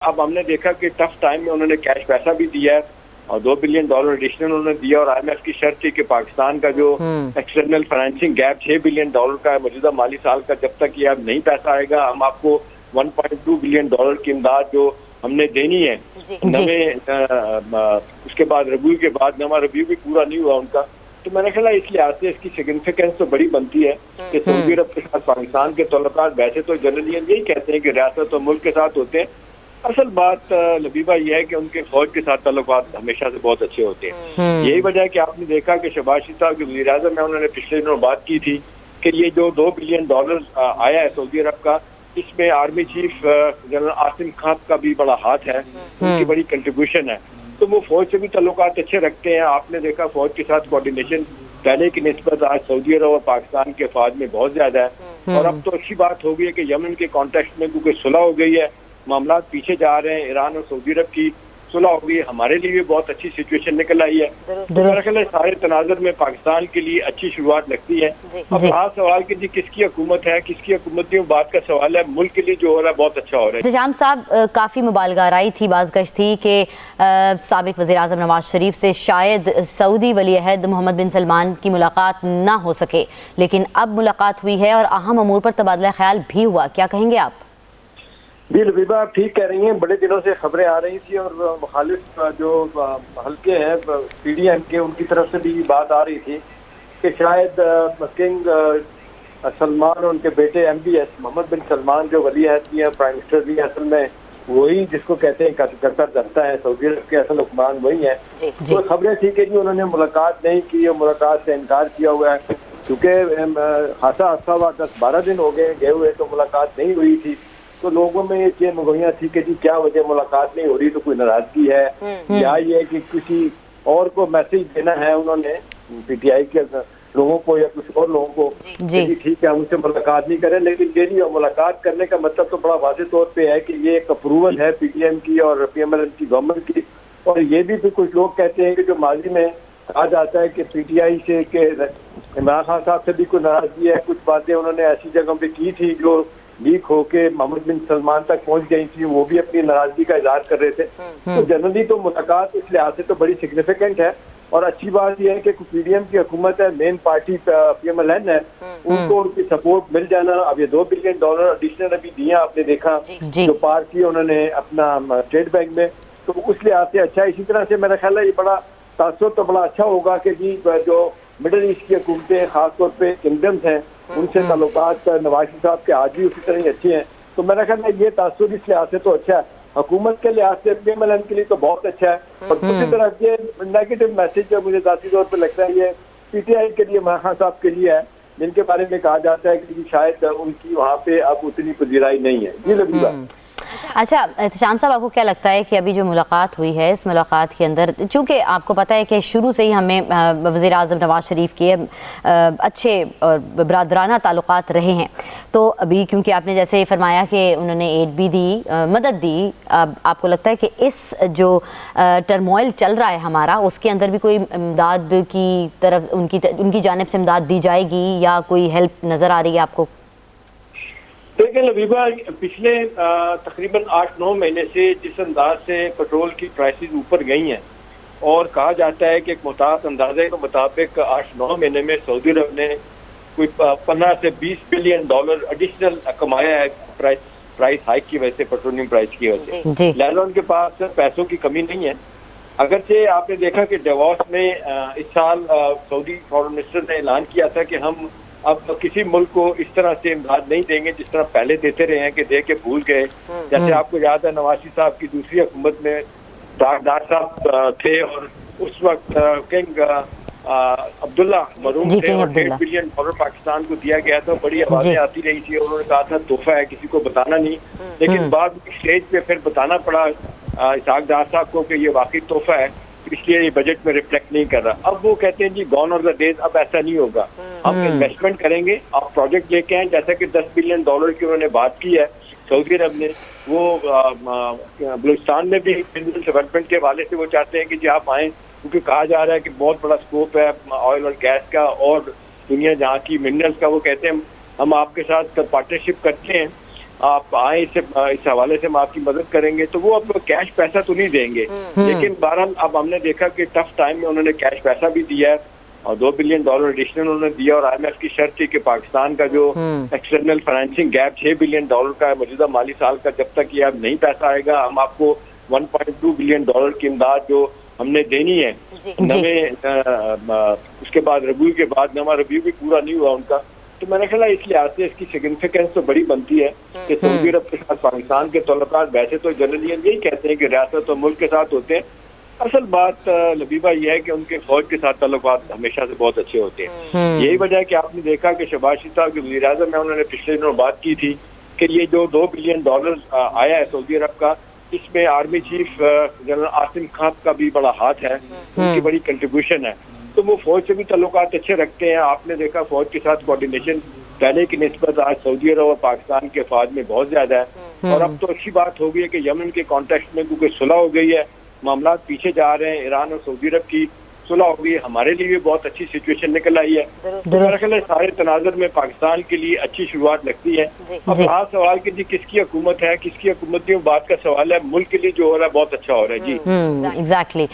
अब हमने देखा कि टफ टाइम में उन्होंने कैश पैसा भी दिया है और $2 बिलियन एडिशनल उन्होंने दिया, और IMF की शर्त थी कि पाकिस्तान का जो एक्सटर्नल फाइनेंसिंग गैप $6 बिलियन का है मौजूदा माली साल का, जब तक ये अब नहीं पैसा आएगा हम आपको $1.2 बिलियन की इमदाद जो हमने देनी है। नवे उसके बाद रिव्यू के बाद नवा रिव्यू भी पूरा नहीं हुआ उनका, तो मैंने ख्याल इस लिहाज से इसकी सिग्निफिकेंस तो बड़ी बनती है कि सऊदी अरब के साथ पाकिस्तान के तल्लुकात वैसे तो जनरली यही कहते हैं कि रियासत और मुल्क के साथ होते हैं। असल बात लबीबा यह है कि उनके फौज के साथ ताल्लुकात हमेशा से बहुत अच्छे होते हैं। यही वजह है कि आपने देखा कि शहबाज शरीफ साहब के वज़ीर आज़म में उन्होंने पिछले दिनों बात की थी कि ये जो $2 बिलियन आया है सऊदी अरब का, इसमें army chief general Asim Khan का भी बड़ा हाथ है, उनकी बड़ी कंट्रीब्यूशन है। तो वो फौज से भी ताल्लुकात अच्छे रखते हैं। आपने देखा फौज के साथ कोऑर्डिनेशन पहले की निस्बत आज सऊदी अरब और पाकिस्तान के फौज में बहुत ज्यादा है। और अब तो अच्छी बात हो गई है कि यमन के कॉन्टेक्स्ट में क्योंकि सुलह हो गई है, मामला पीछे जा रहे हैं, ईरान और सऊदी अरब की सुलह हो गई है, हमारे लिए भी बहुत अच्छी सिचुएशन निकल आई है। तो मेरा ख्याल है सारे तनाजुर में पाकिस्तान के लिए अच्छी शुरुआत लगती है। अब रहा सवाल कि जी किसकी हुकूमत है, किसकी हुकूमत नहीं, बात का सवाल है। मुल्क के लिए जो हो रहा है बहुत अच्छा हो रहा है। एहतशाम साहब, काफ़ी मुबालगाराई थी, बाज़गश थी कि साबिक वज़ीर आज़म नवाज शरीफ से शायद सऊदी वली अहद मोहम्मद बिन सलमान की मुलाकात ना हो सके, लेकिन अब मुलाकात हुई है और अहम अमूर पर तबादला ख्याल भी हुआ। क्या कहेंगे आप? जी लबीबा, आप ठीक कह रही हैं। बड़े दिनों से खबरें आ रही थी और मुखालिफ जो हल्के हैं PDM के, उनकी तरफ से भी बात आ रही थी कि शायद किंग सलमान और उनके बेटे MBS मोहम्मद बिन सलमान जो वली अहद भी है, प्राइम मिनिस्टर भी, असल में वही जिसको कहते हैं करता करता है, सऊदी अरब के असल हुक्मरान वही है। तो खबरें थी कि जी उन्होंने मुलाकात नहीं की और मुलाकात से इनकार किया हुआ है, क्योंकि हादसा 10-12 दिन हो गए हुए, तो मुलाकात नहीं हुई थी। तो लोगों में ये चीज मुहैया थी कि जी क्या वजह मुलाकात नहीं हो रही, तो कोई नाराजगी है या ये कि किसी और को मैसेज देना है उन्होंने PTI के लोगों को या कुछ और लोगों को कि ठीक है उनसे मुलाकात नहीं करें। लेकिन ये नहीं, मुलाकात करने का मतलब तो बड़ा वाज़ेह तौर पे है कि ये एक अप्रूवल है PTM की और PMLN की गवर्नमेंट की। और ये भी कुछ लोग कहते हैं कि जो माजी में कहा जाता है कि PTI से कि इमरान खान साहब से भी कोई नाराजगी है, कुछ बातें उन्होंने ऐसी जगह पे की थी जो लीक होके मोहम्मद बिन सलमान तक पहुंच गई थी, वो भी अपनी नाराजगी का इजहार कर रहे थे। तो जनरली तो मुलाकात इस लिहाज से तो बड़ी सिग्निफिकेंट है। और अच्छी बात यह है कि PDM की हुकूमत है, मेन पार्टी PMLN है, उनको उनकी सपोर्ट मिल जाना। अब ये $2 बिलियन एडिशनल अभी दिए, आपने देखा जो पार किए उन्होंने अपना स्टेट बैंक में, तो उस लिहाज से अच्छा। इसी तरह से मेरा ख्याल है ये बड़ा तासुर तो बड़ा अच्छा होगा कि जी जो मिडिल ईस्ट की हुकूमतें खासतौर पर किंगडम्स हैं, उनसे ताल्लुकात नवाज शरीफ साहब के आज भी उसी तरह ही अच्छे हैं। तो मेरा ख्याल है ये तासुर इस लिहाज से तो अच्छा है, हुकूमत के लिहाज से PMLN के लिए तो बहुत अच्छा है। और दूसरी तरफ ये नेगेटिव मैसेज जो मुझे जाती तौर पर लगता है ये PTI के लिए, इमरान खान साहब के लिए है, जिनके बारे में कहा जाता है कि शायद उनकी वहाँ पे अब उतनी पजीराई नहीं है। ये लबीबा। अच्छा एहतशाम साहब, आपको क्या लगता है कि अभी जो मुलाकात हुई है, इस मुलाकात के अंदर चूँकि आपको पता है कि शुरू से ही हमें वज़ीर आज़म नवाज शरीफ के अच्छे और बरादराना ताल्लुकात रहे हैं, तो अभी क्योंकि आपने जैसे फरमाया कि उन्होंने एड भी दी, मदद दी, आपको लगता है कि इस जो टर्मोइल चल रहा है हमारा, उसके अंदर भी कोई इमदाद की तरफ उनकी जानिब से इमदाद दी जाएगी या कोई हेल्प नज़र आ रही है आपको? देखिए लबीबा, पिछले तकरीबन 8-9 महीने से जिस अंदाज से पेट्रोल की प्राइसेस ऊपर गई हैं, और कहा जाता है कि एक मुताबिक अंदाजे के मुताबिक 8-9 महीने में सऊदी अरब ने कोई 15 से $20 बिलियन एडिशनल कमाया है प्राइस हाइक की वजह से, पेट्रोलियम प्राइस की वजह से। लिहाजा उनके पास पैसों की कमी नहीं है। अगरचे आपने देखा कि डेवॉस में इस साल सऊदी फॉरेन मिनिस्टर ने ऐलान किया था कि हम अब किसी मुल्क को इस तरह से इमदाद नहीं देंगे जिस तरह पहले देते रहे हैं कि दे के भूल गए। जैसे आपको याद है नवाज शरीफ साहब की दूसरी हुकूमत में डार साहब थे और उस वक्त किंग अब्दुल्ला मरूम थे और $1.5 बिलियन पाकिस्तान को दिया गया था। बड़ी आवाजें आती रही थी, उन्होंने कहा था तोहफा है, किसी को बताना नहीं। लेकिन बाद स्टेज पे फिर बताना पड़ा इसहाक डार साहब को कि ये वाकई तोहफा है, इसलिए ये बजट में रिफ्लेक्ट नहीं कर रहा। अब वो कहते हैं जी गॉन ऑफ द डेज, अब ऐसा नहीं होगा, हम इन्वेस्टमेंट करेंगे, आप प्रोजेक्ट लेके आए। जैसा कि $10 बिलियन की उन्होंने बात की है सऊदी अरब ने, वो बलूचिस्तान में भी बिजनेस डेवलपमेंट के हवाले से वो चाहते हैं कि जी आप आए, क्योंकि कहा जा रहा है कि बहुत बड़ा स्कोप है ऑयल और गैस का और दुनिया जहाँ की मिनरल्स का। वो कहते हैं हम आपके साथ पार्टनरशिप करते हैं आप आए इस हवाले से हम आपकी मदद करेंगे, तो वो आपको कैश पैसा तो नहीं देंगे, लेकिन बहरहाल अब हमने देखा कि टफ टाइम में उन्होंने कैश पैसा भी दिया है और $2 बिलियन एडिशनल उन्होंने दिया, और IMF की शर्त थी कि पाकिस्तान का जो एक्सटर्नल फाइनेंसिंग गैप $6 बिलियन का है मौजूदा माली साल का, जब तक ये अब नहीं पैसा आएगा हम आपको $1.2 बिलियन की इमदाद जो हमने देनी है। नवे उसके बाद रिव्यू के बाद नवा रिव्यू भी पूरा नहीं हुआ उनका, तो मैंने ख्याल इस लिहाज से इसकी सिग्निफिकेंस तो बड़ी बनती है कि सऊदी अरब के साथ पाकिस्तान के तल्लुकात वैसे तो जनरली यही कहते हैं कि रियासत और मुल्क के साथ होते हैं, असल बात लबीबा यह है कि उनके फौज के साथ ताल्लुकात हमेशा से बहुत अच्छे होते हैं। यही वजह है कि आपने देखा कि शहबाज शरीफ साहब के वज़ीर आज़म में उन्होंने पिछले दिनों बात की थी कि ये जो $2 बिलियन आया है सऊदी अरब का, इसमें army chief general Asim Khan का भी बड़ा हाथ है, उनकी बड़ी कंट्रीब्यूशन है, तो वो फौज से भी ताल्लुकात अच्छे रखते हैं। आपने देखा फौज के साथ कोऑर्डिनेशन पहले की निस्बत आज सऊदी अरब और पाकिस्तान के फौज में बहुत ज्यादा है, और अब तो अच्छी बात हो गई है कि यमन के कॉन्टेक्स्ट में क्योंकि सुलह हो गई है, मामला पीछे जा रहे हैं, ईरान और सऊदी अरब की सुलह हो गई, हमारे लिए भी बहुत अच्छी सिचुएशन निकल आई है। तो मेरा ख्याल है सारे तनाजुर में पाकिस्तान के लिए अच्छी शुरुआत लगती है। अब रहा सवाल कि जी किसकी हुकूमत है किसकी हुकूमत नहीं, बात का सवाल है, मुल्क के लिए जो हो रहा है बहुत अच्छा हो रहा है। जी एग्जैक्टली।